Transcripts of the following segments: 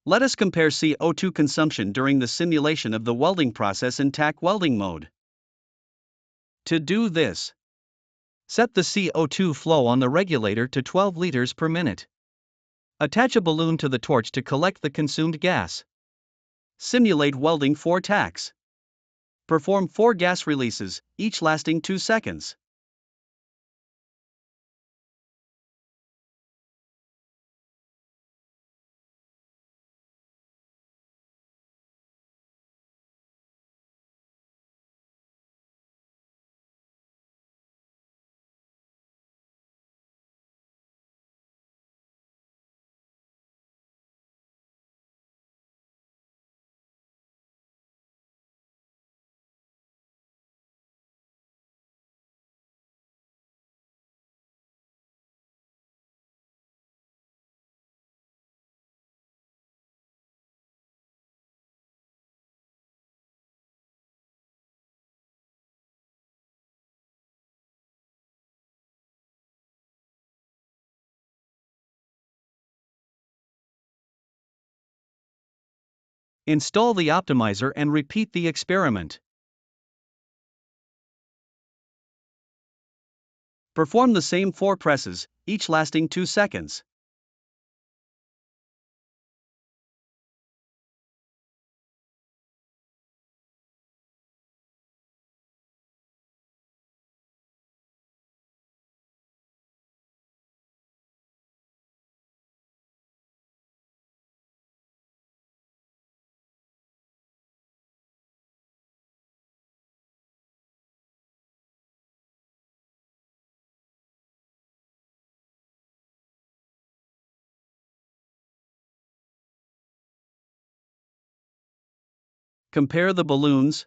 Let us compare CO2 consumption during the simulation of the welding process in tack welding mode. To do this, set the CO2 flow on the regulator to 12 liters per minute. Attach a balloon to the torch to collect the consumed gas. Simulate welding 4 tacks. Perform 4 gas releases, each lasting 2 seconds. Install the optimizer and repeat the experiment. Perform the same 4 presses, each lasting 2 seconds. Compare the balloons.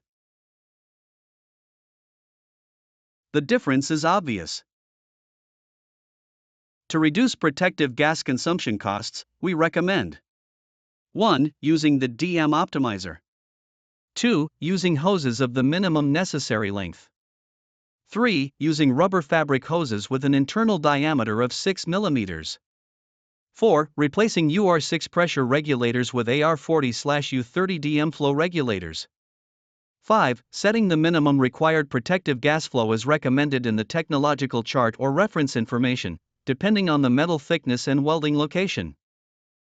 The difference is obvious. To reduce protective gas consumption costs, we recommend 1. Using the DM optimizer. 2. Using hoses of the minimum necessary length. 3. Using rubber fabric hoses with an internal diameter of 6 mm. 4. Replacing UR6 pressure regulators with AR40/U30 DM flow regulators. 5. Setting the minimum required protective gas flow as recommended in the technological chart or reference information, depending on the metal thickness and welding location.